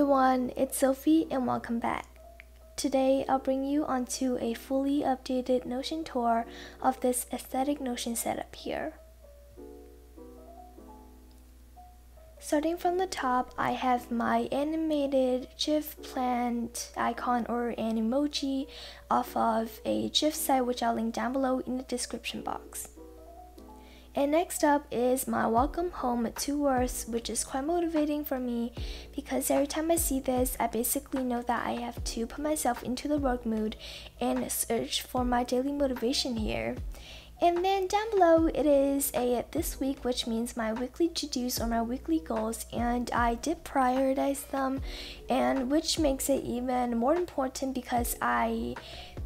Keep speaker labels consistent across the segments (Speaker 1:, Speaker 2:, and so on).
Speaker 1: everyone, it's Sophie and welcome back. Today I'll bring you onto a fully updated Notion tour of this aesthetic Notion setup here. Starting from the top, I have my animated GIF plant icon or an emoji off of a GIF site which I'll link down below in the description box. And next up is my welcome home 2 words, which is quite motivating for me because every time I see this, I basically know that I have to put myself into the work mood and search for my daily motivation here. And then down below it is a this week, which means my weekly to-dos or my weekly goals, and I did prioritize them, and which makes it even more important because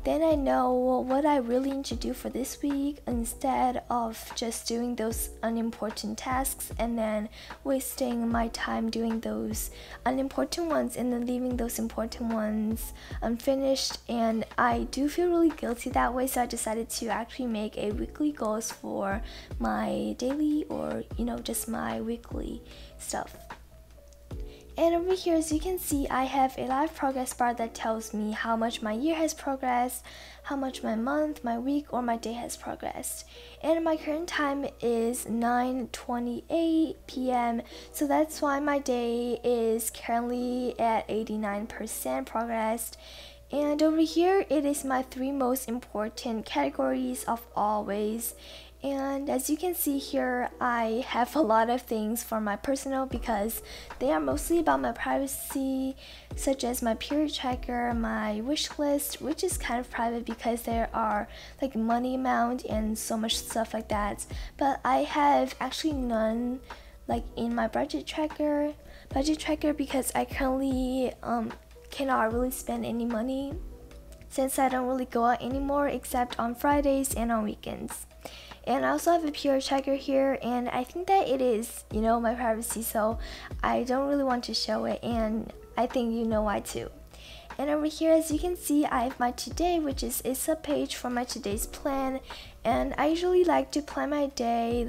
Speaker 1: then I know what I really need to do for this week instead of just doing those unimportant tasks and then wasting my time doing those unimportant ones and then leaving those important ones unfinished. And I do feel really guilty that way, so I decided to actually make a weekly goals for my daily or just my weekly stuff. And over here, as you can see, I have a live progress bar that tells me how much my year has progressed, how much my month, my week, or my day has progressed. And my current time is 9:28 p.m. So that's why my day is currently at 89% progressed. And over here, it is my 3 most important categories of always. And as you can see here, I have a lot of things for my personal because they are mostly about my privacy, such as my period tracker, my wish list, which is kind of private because there are like money amount and so much stuff like that. But I have actually none like in my budget tracker because I currently cannot really spend any money since I don't really go out anymore except on Fridays and on weekends. And I also have a period tracker here, and I think that it is, my privacy, so I don't really want to show it, and I think you know why too. And over here, as you can see, I have my today, which is a subpage for my today's plan, and I usually like to plan my day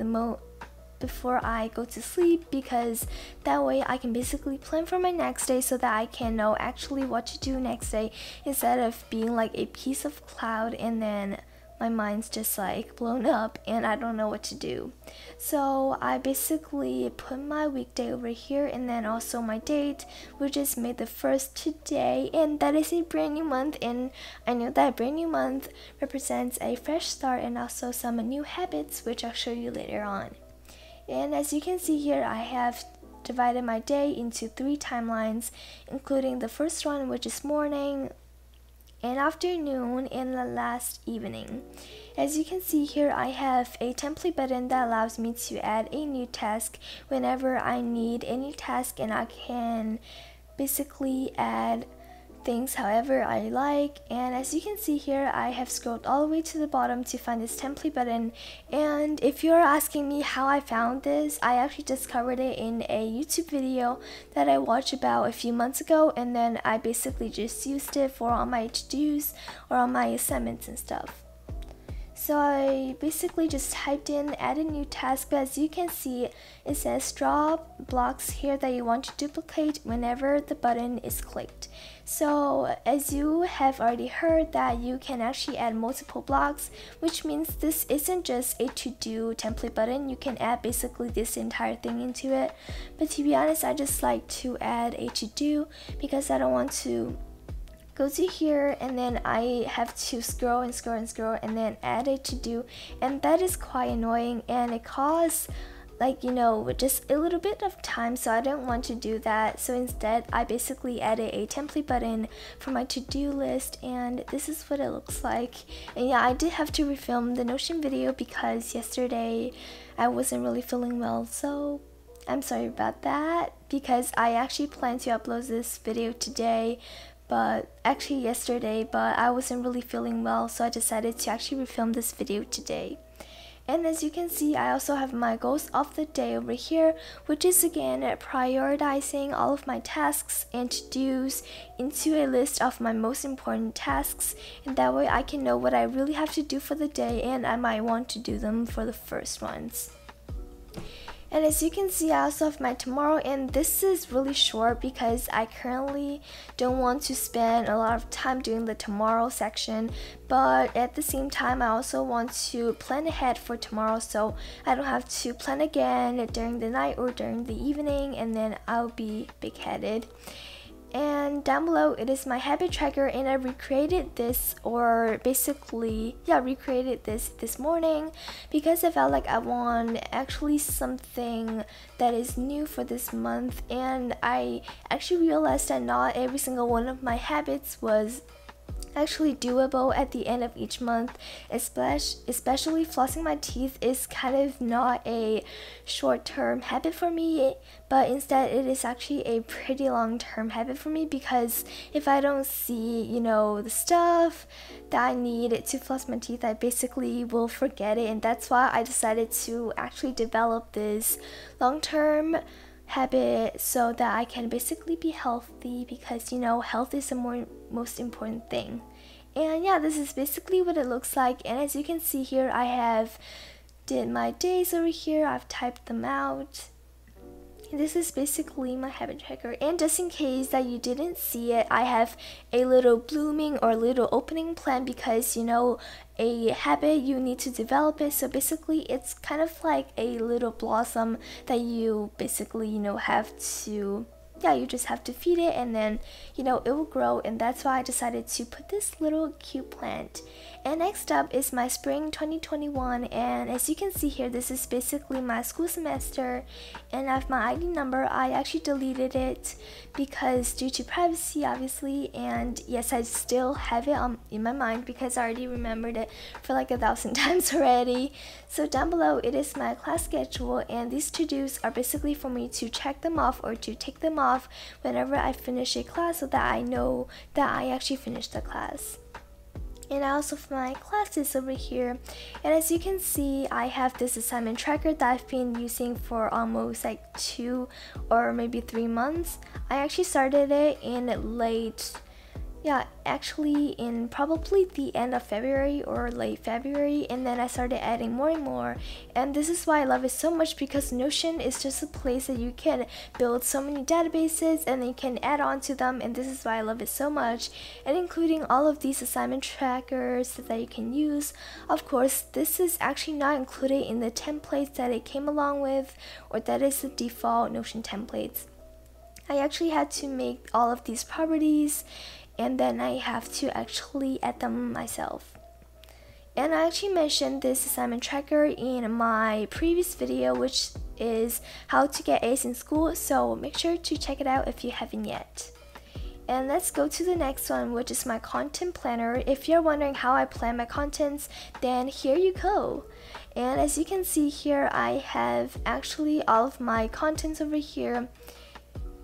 Speaker 1: before I go to sleep because that way I can basically plan for my next day so that I can know actually what to do next day instead of being like a piece of cloud and then my mind's just like blown up and I don't know what to do. So I basically put my weekday over here and then also my date, which is May the 1st today, and that is a brand new month, and I know that a brand new month represents a fresh start and also some new habits, which I'll show you later on. And as you can see here, I have divided my day into 3 timelines, including the first one, which is morning, and afternoon, and the last evening. As you can see here, I have a template button that allows me to add a new task whenever I need any task, and I can basically add things however I like. And as you can see here, I have scrolled all the way to the bottom to find this template button, and if you're asking me how I found this, I actually discovered it in a YouTube video that I watched about a few months ago, and then I basically just used it for all my to-dos or all my assignments and stuff. So I basically just typed in add a new task, but as you can see, it says draw blocks here that you want to duplicate whenever the button is clicked. So as you have already heard that you can actually add multiple blocks, which means this isn't just a to-do template button, you can add basically this entire thing into it. But to be honest, I just like to add a to-do because I don't want to go to here and then I have to scroll and then add a to-do, and that is quite annoying and it costs just a little bit of time, so I don't want to do that. So instead I basically added a template button for my to-do list, and this is what it looks like. And yeah, I did have to refilm the Notion video because yesterday I wasn't really feeling well, so I'm sorry about that because I actually planned to upload this video today, but actually yesterday, but I wasn't really feeling well, so I decided to actually refilm this video today. And as you can see, I also have my goals of the day over here, which is again prioritizing all of my tasks and to-dos into a list of my most important tasks, and that way I can know what I really have to do for the day and I might want to do them for the first ones. And as you can see, I also have my tomorrow, and this is really short because I currently don't want to spend a lot of time doing the tomorrow section, but at the same time I also want to plan ahead for tomorrow so I don't have to plan again during the night or during the evening, and then I'll be big-headed. And down below it is my habit tracker, and I recreated this, or basically recreated this morning because I felt like I want actually something that is new for this month. And I actually realized that not every single one of my habits was actually doable at the end of each month, especially flossing my teeth is kind of not a short-term habit for me, but instead it is actually a pretty long-term habit for me, because if I don't see, you know, the stuff that I need to floss my teeth, I basically will forget it. And that's why I decided to actually develop this long-term habit so that I can basically be healthy, because you know, health is the most important thing. And yeah, this is basically what it looks like. And as you can see here, I have did my days over here, I've typed them out. This is basically my habit tracker. And just in case that you didn't see it, I have a little blooming or little opening plan, because you know, a habit, you need to develop it. So basically it's kind of like a little blossom that you basically, you know, have to, you just have to feed it, and then you know, it will grow. And that's why I decided to put this little cute plant. And next up is my spring 2021, and as you can see here, this is basically my school semester, and I have my ID number. I actually deleted it because due to privacy, obviously, and yes, I still have it in my mind because I already remembered it for like 1,000 times already. So down below it is my class schedule, and these to-dos are basically for me to check them off or to take them off whenever I finish a class, so that I know that I actually finished the class. And I also have my classes over here, and as you can see, I have this assignment tracker that I've been using for almost like 2 or maybe 3 months. I actually started it in actually in probably the end of February or late February, and then I started adding more and more. And this is why I love it so much, because Notion is just a place that you can build so many databases and then you can add on to them, and this is why I love it so much. And including all of these assignment trackers that you can use. Of course, this is actually not included in the templates that it came along with, or that is the default Notion templates. I actually had to make all of these properties, and then I have to actually add them myself. And I actually mentioned this assignment tracker in my previous video, which is how to get A's in school, so make sure to check it out if you haven't yet. And let's go to the next one, which is my content planner. If you're wondering how I plan my contents, then here you go. And as you can see here, I have actually all of my contents over here.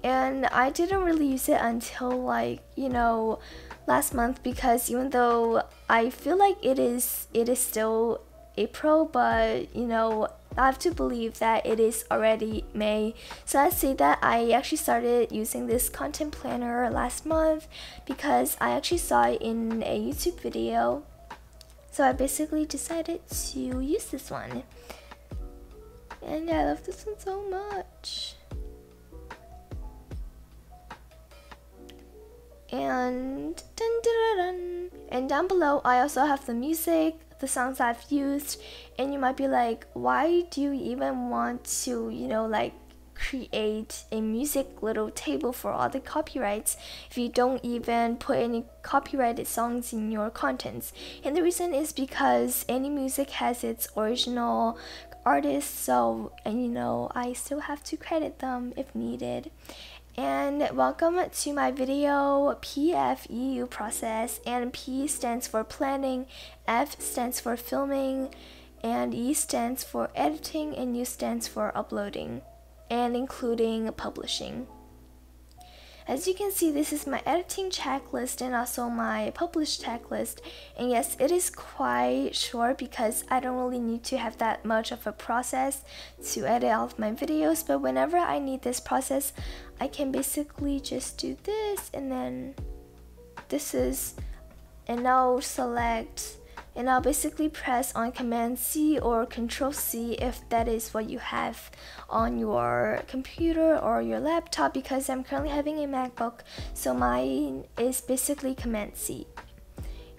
Speaker 1: And I didn't really use it until like, you know, last month, because even though I feel like it is still April, but you know, I have to believe that it is already May. So let's say that I actually started using this content planner last month because I actually saw it in a YouTube video. So I basically decided to use this one. And I love this one so much. And dun, dun, dun, dun. And down below I also have the music, the songs I've used. And you might be like, why do you even want to, you know, like create a music little table for all the copyrights if you don't even put any copyrighted songs in your contents? And the reason is because any music has its original artist, so, and you know, I still have to credit them if needed. And welcome to my video PFEU process, and P stands for planning, F stands for filming, and E stands for editing, and U stands for uploading, and including publishing. As you can see, this is my editing checklist and also my published checklist. And yes, it is quite short because I don't really need to have that much of a process to edit all of my videos. But whenever I need this process, I can basically just do this, and then this is, and now select and I'll basically press on Command C or Control C if that is what you have on your computer or your laptop, because I'm currently having a MacBook, so mine is basically Command C.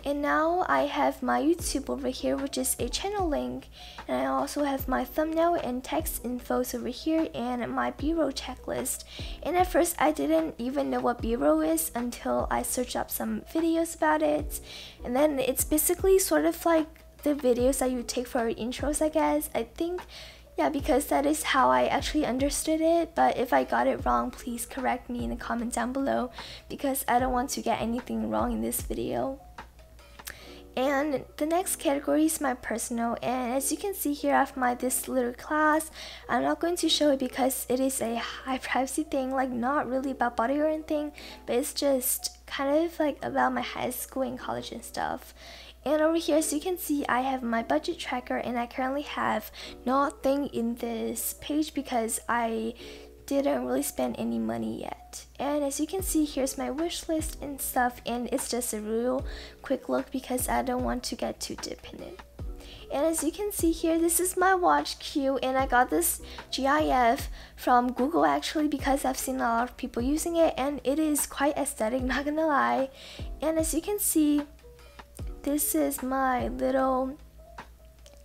Speaker 1: And now I have my YouTube over here, which is a channel link, and I also have my thumbnail and text infos over here and my B-roll checklist. And at first I didn't even know what B-roll is until I searched up some videos about it, and then it's basically sort of like the videos that you take for intros, I guess. I think, yeah, because that is how I actually understood it, but if I got it wrong, please correct me in the comments down below, because I don't want to get anything wrong in this video. And the next category is my personal, and as you can see here, I have this little class. I'm not going to show it because it is a high privacy thing, like not really about body or anything, but it's just kind of like about my high school and college and stuff. And over here, as you can see, I have my budget tracker, and I currently have nothing in this page because I didn't really spend any money yet. And as you can see, here's my wish list and stuff, and it's just a real quick look because I don't want to get too deep in it. And as you can see here, this is my watch queue, and I got this GIF from Google actually because I've seen a lot of people using it, and it is quite aesthetic, not gonna lie. And as you can see, this is my little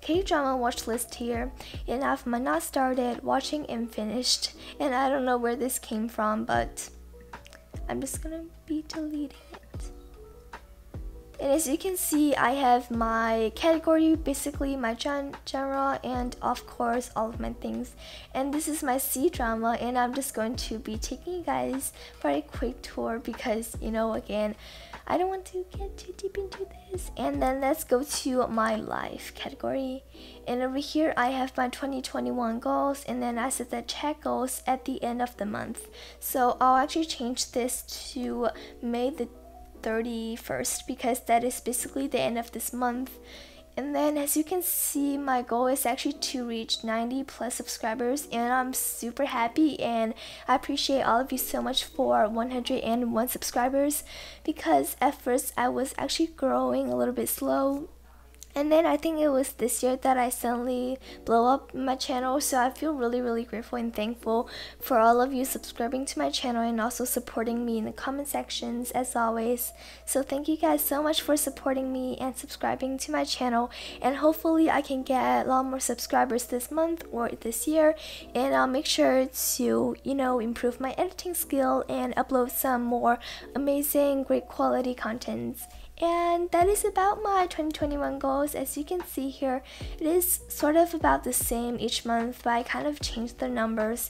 Speaker 1: K-drama watch list here, and I've not started watching and finished, and I don't know where this came from, but I'm just gonna be deleting it. And as you can see, I have my category, basically my genre, and of course all of my things. And this is my C-drama, and I'm just going to be taking you guys for a quick tour because, you know, again, I don't want to get too deep into this. And then let's go to my life category, and over here I have my 2021 goals, and then I set the check goals at the end of the month. So I'll actually change this to May the 31st because that is basically the end of this month. And then as you can see, my goal is actually to reach 90 plus subscribers, and I'm super happy, and I appreciate all of you so much for 101 subscribers, because at first I was actually growing a little bit slow. And then I think it was this year that I suddenly blew up my channel, so I feel really grateful and thankful for all of you subscribing to my channel and also supporting me in the comment sections as always. So thank you guys so much for supporting me and subscribing to my channel, and hopefully I can get a lot more subscribers this month or this year, and I'll make sure to, you know, improve my editing skill and upload some more amazing, great quality contents. And that is about my 2021 goals. As you can see here, it is sort of about the same each month, but I kind of changed the numbers.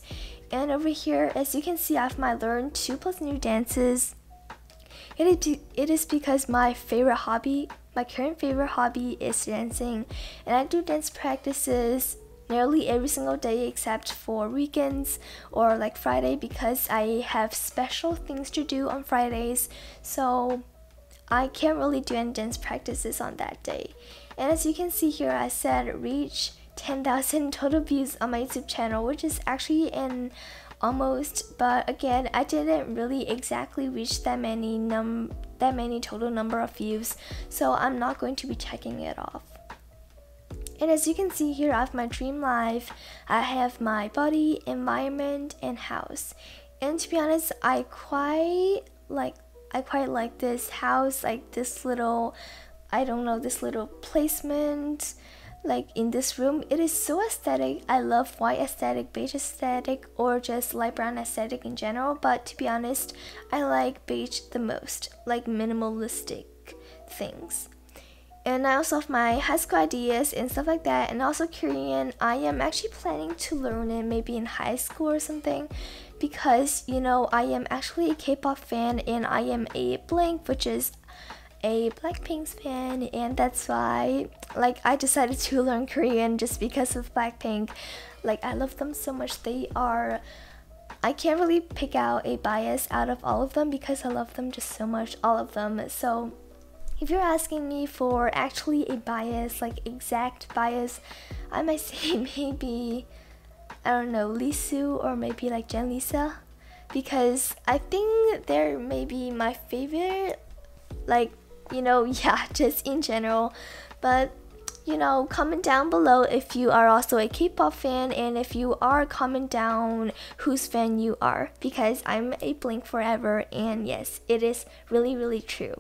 Speaker 1: And over here, as you can see, I've learned 2+ new dances. It is because my current favorite hobby is dancing, and I do dance practices nearly every single day except for weekends or like Friday, because I have special things to do on Fridays, so I can't really do any dance practices on that day. And as you can see here, I said reach 10,000 total views on my YouTube channel, which is actually an almost, but again, I didn't really exactly reach that many total number of views, so I'm not going to be checking it off. And as you can see here, I have my dream life, I have my body, environment, and house. And to be honest, I quite like this house, like this little, I don't know, this little placement like in this room. It is so aesthetic. I love white aesthetic, beige aesthetic, or just light brown aesthetic in general, but to be honest, I like beige the most, like minimalistic things. And I also have my high school ideas and stuff like that, and also Korean. I am actually planning to learn it maybe in high school or something, because, you know, I am actually a K-pop fan, and I am a Blank, which is a Blackpink's fan, and that's why like I decided to learn Korean just because of Blackpink. Like, I love them so much. I can't really pick out a bias out of all of them because I love them just so much, all of them. So if you're asking me for actually a bias, like exact bias, I might say maybe, I don't know, Lisu, or maybe like Jenlisa, because I think they're maybe my favorite, like, you know, yeah, just in general. But you know, comment down below if you are also a K-pop fan, and if you are, comment down whose fan you are, because I'm a Blink forever, and yes, it is really true.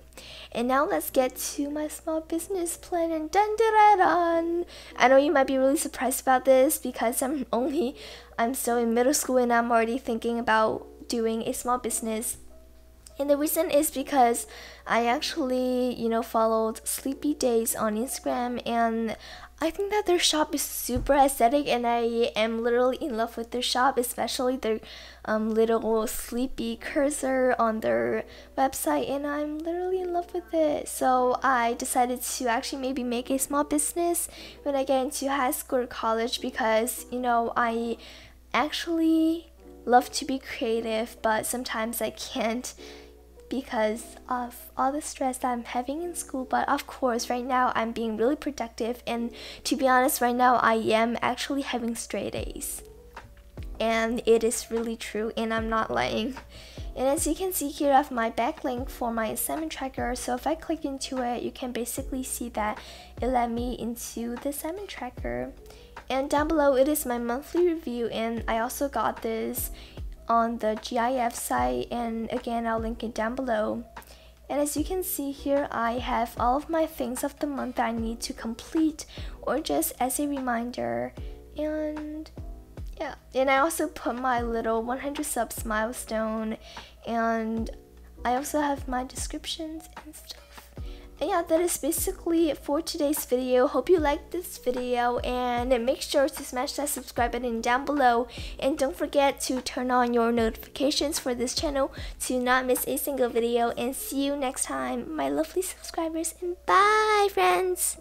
Speaker 1: And now let's get to my small business plan, and dun dun dun dun. I know you might be really surprised about this because I'm still in middle school and I'm already thinking about doing a small business. And the reason is because I actually, followed Sleepy Days on Instagram, and I think that their shop is super aesthetic, and I am literally in love with their shop, especially their little sleepy cursor on their website, and I'm literally in love with it. So I decided to actually maybe make a small business when I get into high school or college, because, I actually love to be creative, but sometimes I can't because of all the stress that I'm having in school. But of course, right now I'm being really productive, and to be honest, right now I am actually having straight A's, and it is really true, and I'm not lying. And as you can see here, I have my backlink for my assignment tracker, so if I click into it, you can basically see that it led me into the assignment tracker. And down below, it is my monthly review, and I also got this on the GIF site, and again, I'll link it down below. And as you can see here, I have all of my things of the month that I need to complete, or just as a reminder. And yeah, and I also put my little 100 subs milestone, and I also have my descriptions and stuff. And yeah, that is basically it for today's video. Hope you liked this video, and make sure to smash that subscribe button down below, and don't forget to turn on your notifications for this channel to not miss a single video. And see you next time, my lovely subscribers, and bye friends.